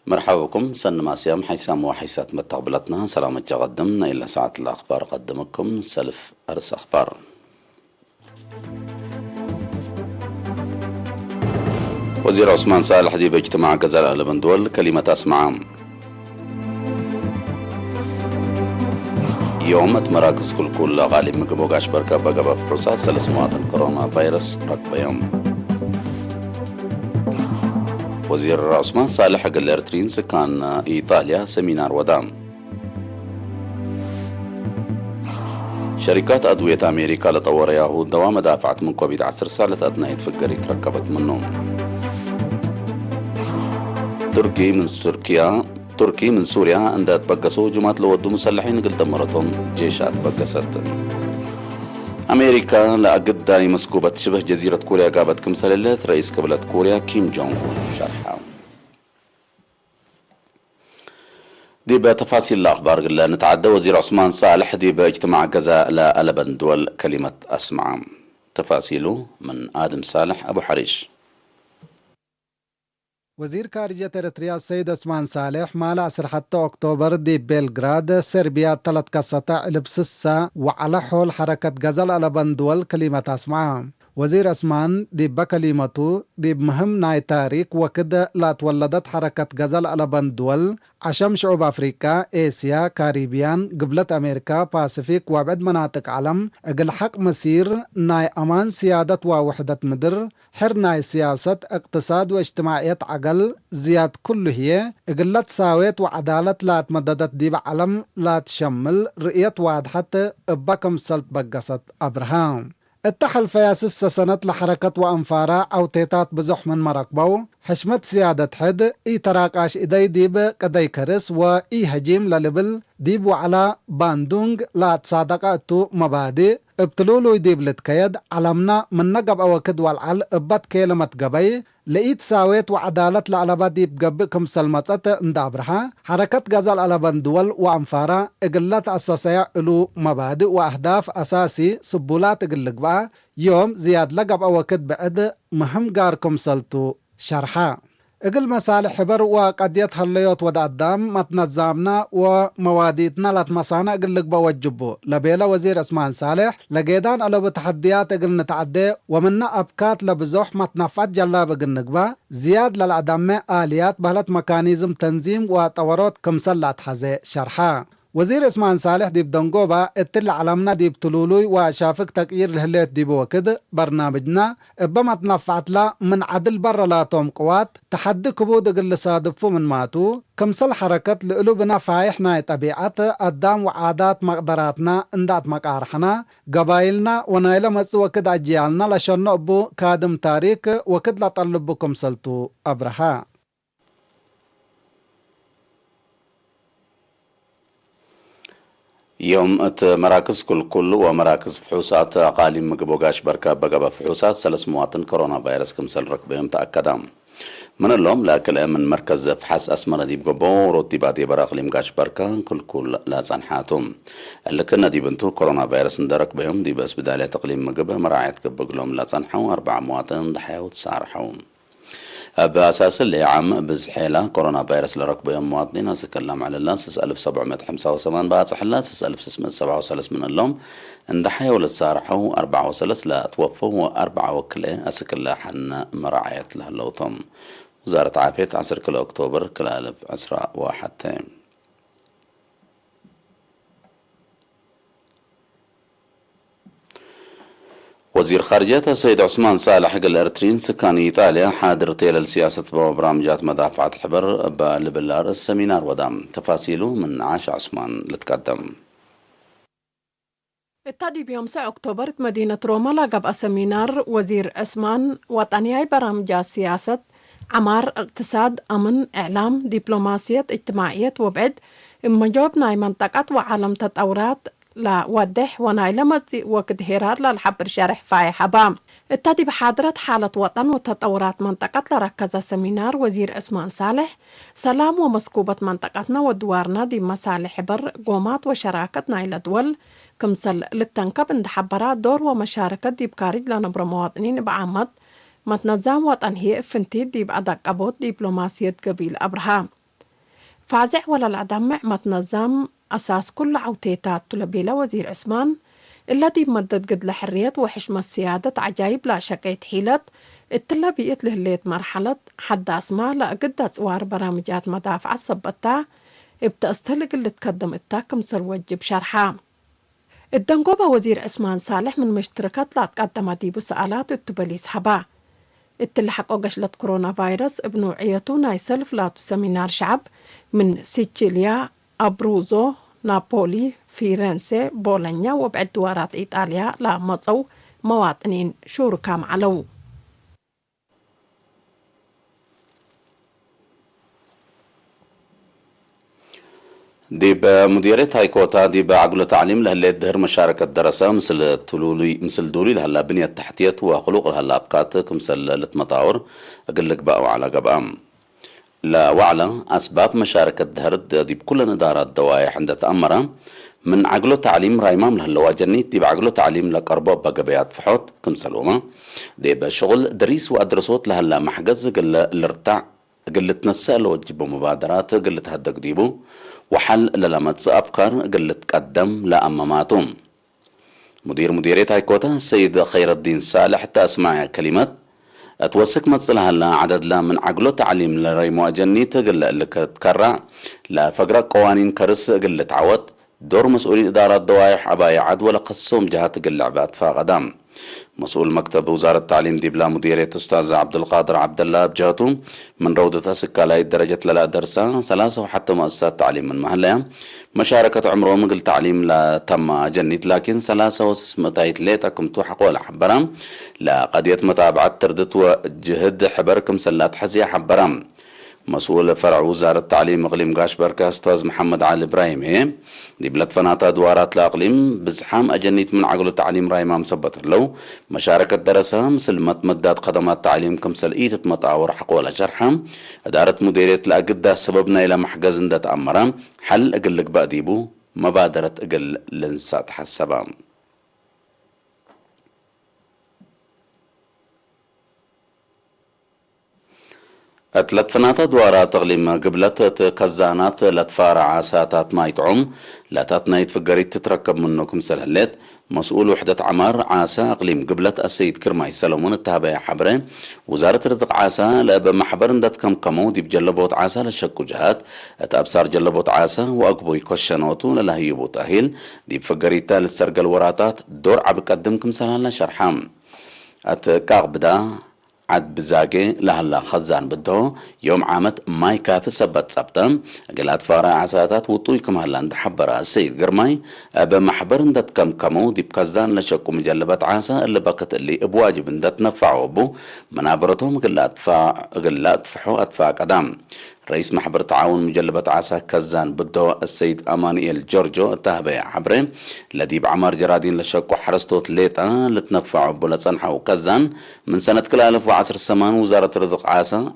مرحبا بكم سن ماسيام حيسام وحيسات متقبلتنا سلامة قدمنا إلى ساعة الأخبار قدمكم سلف أرس أخبار. وزير عثمان صالح دي باجتماع جزائر البندول كلمة أسمع. يوم مراكز كل غالب مقبوغاش بركة بقبة فحوصات 3 مواطن كورونا فيروس ركب يوم. وزير عثمان صالح حق الارترين سكان إيطاليا سمينار ودام. شركات أدوية أمريكا لطور ياهود دوام دافعت من كوفيد 10 سالت أدنى يتفكر يتركبت منهم. تركي من سوريا عندها تبقسوا جماعة لودوا مسلحين قل دمرتهم جيشات بقست. أمريكا لأقد مسكوبة شبه جزيرة كوريا قابت كمسللت رئيس قبلة كوريا كيم جونغ أون شرحها. دي بتفاصيل الأخبار قلنا نتعدى. وزير عثمان صالح دي باجتماع جزاء لألبندول كلمة أسمع. تفاصيله من آدم صالح أبو حريش. وزير خارجية إريتريا السيد عثمان صالح مال 10 أكتوبر دي بلغراد صربيا 3 قصة لبسسة وعلى حول حركة غزل ألبندول كلمة أسمع. وزير عثمان دي بكلمته دي بمهم ناي تاريخ وكده لا تولدت حركة غزل ألبندول عشان شعوب أفريقيا آسيا كاريبيان قبلت أمريكا باسفيك وبعد مناطق عالم اقل حق مسير ناي أمان سيادة ووحدة مدر حر ناي سياسة اقتصاد واجتماعية عقل زياد كله هي اقلت ساويت وعدالة لا تمددت دي بعلم لا تشمل رؤية واضحة اباكم سلط بقصت أبراهام. اتحل فياسس سنة لحركة وأنفارا أو تيتات بزح من مركبو حشمت سيادة حد اي تراقاش ايدي ديب قدي كرس و اي هجيم للبل ديب وعلى باندونغ لا تصادقاتو مبادئ ابتلولو يديب لتكيد علمنا من نقب اوكد والعل ابت كلمة قبي لقيت ساويت وعدالة لعلبات ديب قبكم سلمتت اندابرها حركة غزال ألبندول وأنفارا اقلت أساسية إلو مبادئ وأهداف أساسي سبولات اقلقبا يوم زياد لقب اوكد بعد مهم قاركم سلتو شرحا اقل مسالح حبر وقد يتحليوت ودا الدام متنظامنا ومواديتنا لاتمسانا اقل لقبا وجبو لبيلا وزير عثمان صالح لقيدان ألو بتحديات اقل نتعدي ومنا أبكات لبزوح متنفات جلاب اقل نقبا زياد للعدم آليات بهلت ميكانيزم تنظيم وطورات كمسلات حزي شرحا. وزير عثمان صالح ديب دنقوبا اتل علمنا ديب تلولوي وشافك تقيير الهليت ديب وكد برنامجنا بما تنفعت لا من عدل بر لا توم قوات تحدي كبود قل صادفو من ماتو كمسل حركة لقلوبنا فايحنا طبيعات قدام وعادات مقدراتنا اندات مقارحنا قبايلنا ونايلا مص وكد عجيالنا لشن ابو كادم تاريك وكد لطلبكم سلتو أبرها. يوم مراكز كل ومراكز فحوصات أقاليم مقبوغاش بركة بقبة فحوصات 3 مواطن كورونا فيروس كمسل ركبهم تأكدام من اللوم لكل من مركز فحص أسمر ديب قبو روتي بعدي براغ لمقاش بركة كل لا صنحاتهم اللي كنا دي بنتو كورونا فيروس اندرك بهم دي بس بدالة تقليم مقبه مراعية قبق لهم لا صنحوا 4 مواطن ضحية وتسارحوا بأساس اللي عام بزحيلة كورونا فيروس لركب يوم مواطنين هسكلم على اللانسس 1785 باتح اللانسس 1637 من اللوم اندحيا ولتسارحوا 4 وسلس لا توفوا و4 وكله أسكلا حن مراعية لهاللوطم. وزارة عافية 10 كيلو أكتوبر كل 1001 وزير خارجية السيد عثمان صالح قال الارترين سكان إيطاليا حاضر تيل السياسة وبرامجات مدافعة الحبر بالبلار السمينار ودام. تفاصيله من عاش عثمان لتقدم. التادي بيوم 9 أكتوبر مدينة روما لقب السمينار وزير عثمان وطنياي برامج سياسة عمار اقتصاد أمن إعلام دبلوماسية اجتماعية وبعد مجوبنا منطقة وعالم تطورات لا ودح ونايلمت وكدهيرات للحبر شارح فاي حبام. التادي بحاضرة حالة وطن وتطورات منطقة لركز سمينار وزير عثمان صالح سلام ومسكوبة منطقتنا ودوارنا دي مسالح بر قومات وشراكة نايل دول كمسل للتنكب اند حبرات دور ومشاركة دي بكارج لنبر مواطنين بعامد متنظام وطن هي فنتيد دي بأدق أبوت دبلوماسية قبيل أبرهام. فازع ولا العدمع ما تنظم أساس كل عوتيتات تلبيلا وزير عثمان الذي مدد قد لحرية وحشم السيادة عجايب لا شك يتحيلت التلبيت لهليت مرحلة حد أسماء لا قد أصوار برامجات مدافع الصبتا بتأستلق اللي تقدم التاكم سروج بشرحها. الدنقوبة وزير عثمان صالح من مشتركات لا تقدم ديبو سألات التبليس حبا التلحق قشلة كورونا فيروس بنوعيته نايسلف لا سمينار شعب من سيتشيليا أبروزو نابولي فيرنسي بولنيا وبعد دوارات إيطاليا لا مصو مواطنين شركاء معلو. ديب مديرية هايكوتا ديب عقل تعليم لهلا دهر مشاركة دراسة مثل دولي لهلا بنية تحتية وخلوق لهلا أبكات كمثل لتمطاور أقلك بقى على قبام لا وعلى أسباب مشاركة دهر ديب كل ندارات دوائح عند تأمرة من عقله تعليم رايمام لهلا واجنيت ديب عقله تعليم لقربة بقبيات فحوت كمثلوما ديب شغل دريس وأدرسوت لهلا محجز قل الارتع قلت نسأل وتجيبوا مبادرات قلت هدك ديبو وحل للمت أفكار قلت قدم لأماماتهم مديرية هايكوتا السيد خير الدين صالح تسمع كلمات اتوسك متصلها لا عدد لا من عقله تعليم لريمو أجني تقل لك تكرع لا فقرة قوانين كرس قلت عوض دور مسؤولين إدارة دوائح عباية عد ولا قصهم جهات قل لعبات فقدام مسؤول مكتب وزارة التعليم ديبلا مديرية أستاذ عبد القادر عبد الله بجهته من روضة سكالاي درجة لا درسة ثلاثة وحتى مؤسسات تعليم من محلها مشاركة عمره مقل تعليم لا تم جنيت لكن ثلاثة وسمتايت ليتكم توحق ولا حبرام لا قضية متابعة تردت وجهد حبركم سلات حزية حبرام مسؤول فرع وزارة التعليم إقليم قاش بركة أستاذ محمد علي إبراهيم دي بلاد فناتا دوارات الأقليم بزحام أجنيت من عقل التعليم رايما مثبت لو مشاركة درسة مثل مدات خدمات تعليم كمثل إيتة مطاور حق ولا شرحة إدارة مديرية الأقدة سببنا إلى محجز دات أمرا حل أقلك بقديبو مبادرة أقل لنسات حسبا اتلتفناتا دوارا تغليم قبلت كزانات لتفارع ساتات ما يتعم لا تاتنايت فقريت تتركب منكم سلهلت مسؤول وحدة عمار عاسا اقليم قبلت السيد كرماي سلمون التابع حبرين وزارة رزق عاسا لابا محبرن دات كم كمو دي بجلبوت عاسا لشكو جهات اتابصار جلبوت عاسا واقبو يكوشنوتو للاهيبو تاهيل دي بفقريتا للسرق الوراتات دور عبقدمكم سلهلنا شرحام اتقاق بدا عد بزاقي لهلا خزان بده يوم عامت ماي كافي سبت سبتم قلات فارع عساتات وطويكم هلا عند حبرا السيد قرماي ابا محبر اندت كم كمو دي بكزان لشكو مجلبات عاسا اللي بكت اللي بواجب اندت نفعو بو منابرتهم قلات فحو اتفا قدام رئيس محبر تعاون مجلبة عاسا كزان بده السيد أمانيل جورجو التهبي حبرين الذي بعمر جرادين لشكو حرستوت ليتا لتنفعوا بولتصنحة وكزان من سنة كل 1010 سمان وزارة رزق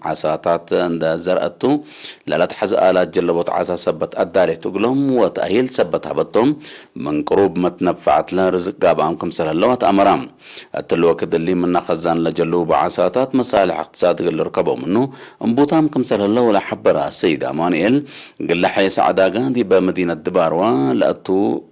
عاساتات عند زرقتو للا تحز آلات جلبوت عاسا سبت أداري تقلهم وتأهيل سبت هبتهم من قروب متنفعت لها رزق قابامكم سلالوات أمرام التلوكد اللي منا خزان لجلوب عاساتات مصالح اقتصاد اللي ركبوا منه انبوتامكم سلالو ولا حبرها السيد أمانيل قال لحي سعداقان دي بمدينة دباروا لأتو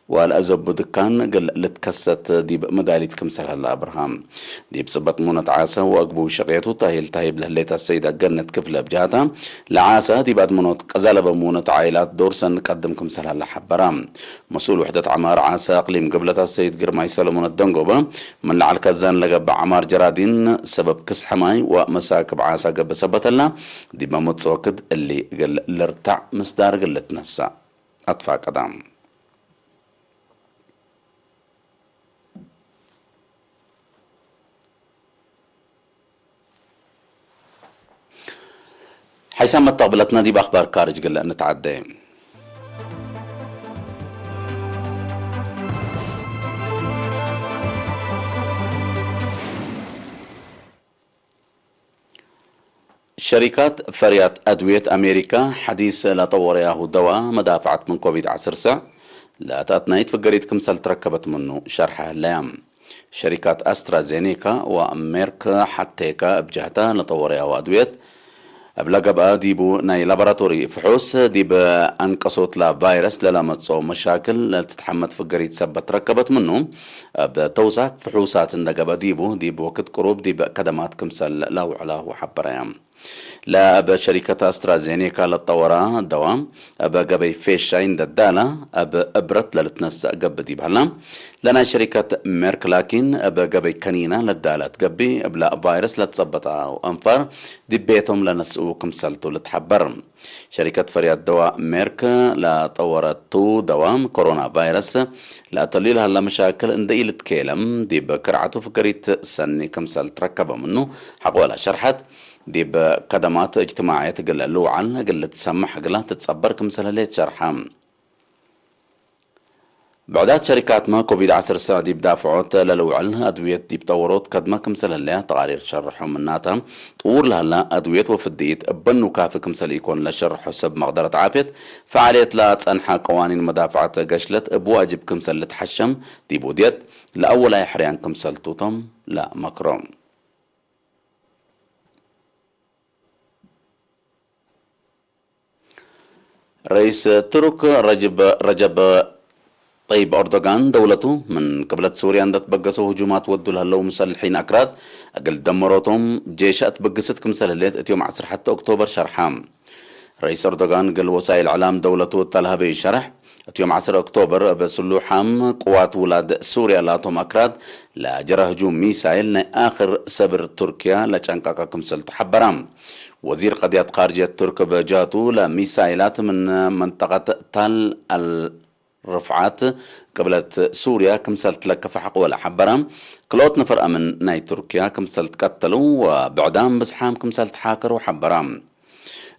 والأزب دكان قال لتكست دي بمداليت كمسل هلا أبرهام دي بسبت مونة عاسا وأقبو شقيتو تاهيل تاهيب لهليتا السيدة قنت كفلة بجاتا لعاسا دي بعد مونة قزالة بمونة عائلات دورسن قدم كمسل هلا حبرام مسؤول وحدة عمار عاسا أقليم قبلتا السيد قرماي سلمون الدنقوبة من لعال كزان لقب عمار جرادين سبب كس حماي ومساكب عاسا قب سبت الله دي بمتصوكد اللي قال لرتع مصدار قلت نسا أطفى قدام حيثما طابلتنا دي بأخبار كارج قل نتعدى شركات فريات أدوية أمريكا حديث لا طور ياهو دواء مدافعت من كوفيد 10 لا تأتنايت فقريت كمسال تركبت منه شرحها اللايام شركات أسترازينيكا وأمريكا حتىكا بجهتها لطور ياهو أدوية أبلا قبقى ديبو ناي لابراتوري فحوص ديب أنقصوت لا فيروس لا متصو مشاكل تتحمد فقريت سبت ركبت منهم بتوزاك فحوصات اندى قبقى ديبو وقت قروب ديب كدمات كمسل لاو علاه وحبريام لا أبا شركة أسترازينيكا للطورة دوام أبا قبي فيش عند الدالة أبا أبرت للتنس قب دي بهلا لنا شركة ميرك لكن أبا قبي كنينة للدالة قبي أبلا فيروس لتصبتها وأنفر دي بيتهم لنسؤوكم سلتو لتحبر شركة فرياد دواء ميرك لا طورتو دوام كورونا فيروس لا تليل هلا مشاكل اندي لتكيلم دي بكرعتو فكريت سني كمسل تركبه منه حقولا شرحت دي بقدمات اجتماعية تقل اللوعن قل تسمح قل تتصبر كمسلاليت شرحام بعدات شركات ما كوفيد 19 دي بدافعوت للوعن أدوية دي بطوروت قدما كمسلاليها تقارير شرحهم مناتها طور لها أدوية وفديت بنو كافي كمسل يكون لشرح حسب مقدرة عافيت فعالية لا تنحى قوانين مدافعة قشلت بواجب كمسل لتحشم دي بوديت لأول يحريان كمسل توتم لا مكرم رئيس ترك رجب طيب أردوغان دولته من قبلة سوريا عندت بقصوا هجومات ودوا لهلو مسلحين أكراد أقل دمروتهم جيشات بقصتكم سلالات اتيوم عصر حتى أكتوبر شرحام رئيس أردوغان قال وسائل إعلام دولته تلها بشرح اتيوم عصر أكتوبر بسلوحام قوات ولاد سوريا لاتهم أكراد لا جرى هجوم ميسايل آخر سبر تركيا لجانكاكا كمسل تحبرام وزير قضية خارجية ترك بجاتو لميسايلات من منطقة تل الرفعات قبلت سوريا كمسلت لك حق ولا حبرام كلوت نفر أمن ناي تركيا كمسلت قتلوا وبعدام بزحام كمسلت حاكر وحبرام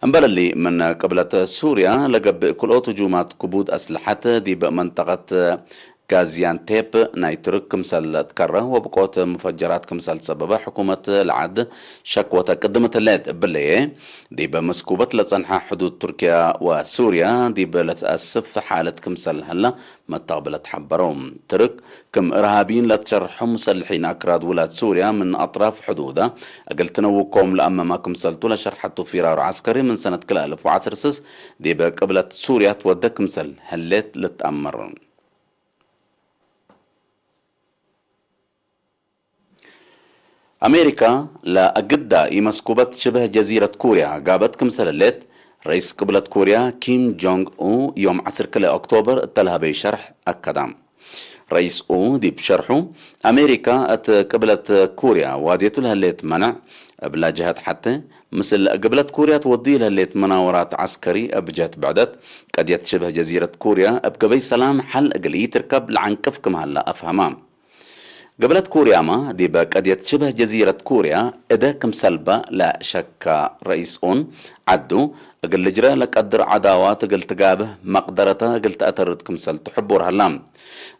أمبر اللي من قبلة سوريا لقب كلوت هجومات كبود أسلحة دي بمنطقة كازيان تيب نايترك كمسل تكره وبقوت مفجرات كمسل سببها حكومة العد شكوى قدمت الليت باللي دي بمسكوبة لتصنح حدود تركيا وسوريا دي لتأسف حالة كمسل هلا متقبلة حبروم ترك كم إرهابيين لتشرحهم مسلحين أكراد ولاد سوريا من أطراف حدودها أقل تنوكم لأما ما كمسلتو لشرحتو فرار عسكري من سنة كل 1010 دي بقبلة سوريا تودى كمسل هلت لتأمر أمريكا لا أجدة يمسكوبت شبه جزيرة كوريا قابت كمسللت رئيس قبلة كوريا كيم جونغ أو يوم 10 أكتوبر اتلها بشرح أكدام رئيس أو دي بشرحه أمريكا قبلة كوريا واديتو لها الليت منع بلا جهات حتى مثل قبلة كوريا تودي لها الليت مناورات عسكري بجهة بعدت قد يتشبه جزيرة كوريا بقبي سلام حل أقلي تركب لعن كفكم هلا أفهمام قبلة كوريا ما دي قد يتشبه جزيرة كوريا إذا كم سلبة لا شك رئيس أون عدو أقل جرى لك قدر عداوات قل تقابه مقدرته قل تأثرت كم سل تحبور هلام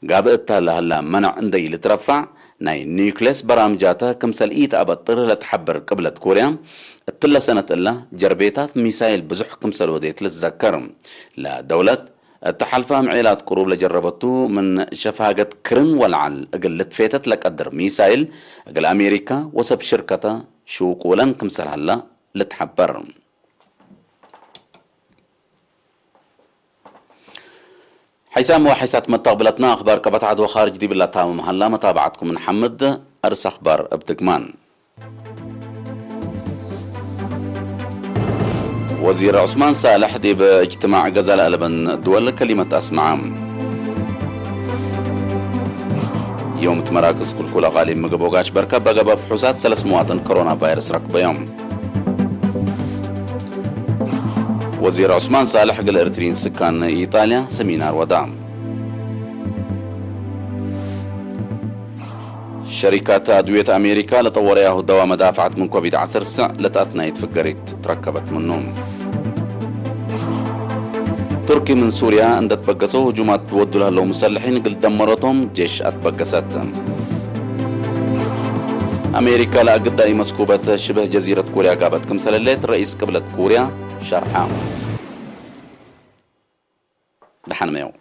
قابئتها لهلام منع اندي لترفع ناي نيوكليس برامجاتا كم سل إيت أبطر لتحبر قبلة كوريا التلا سنة إلا جربيتات ميسايل بزح كم سل وديت لتذكرم لا دولة التحالفة عيلات قروب لجربتو من شفاقة كرن والعل أقل فيتت لك قدر ميسايل أقل أمريكا وسب شركة شوق ولن كمسل هلا لتحبر حيسام وحيسات متقبلتنا أخبار كبتعد وخارج دي بالله تامم هلا متابعتكم من حمد أرس أخبار ابتقمان وزير عثمان صالح دي باجتماع غزال ألبن دول كلمة أسمعام يوم تمراكز كل غالي مقبوغاش بركة بقى فحوصات 3 مواطن كورونا فيروس ركب يوم وزير عثمان صالح قال إرترين سكان إيطاليا سمينار ودعم شركات أدوية أمريكا لطورياه الدواء مدافعة من كوفيد 19 لتأتنا يتفقرت تركبت منهم تركي من سوريا أندت بقصوا هجومات ودوا لها لو مسلحين قل دمرتهم جيش أتبقست أمريكا لأقد أي مسكوبة شبه جزيرة كوريا قابت كمسللت رئيس قبلة كوريا شرحام دحن ميو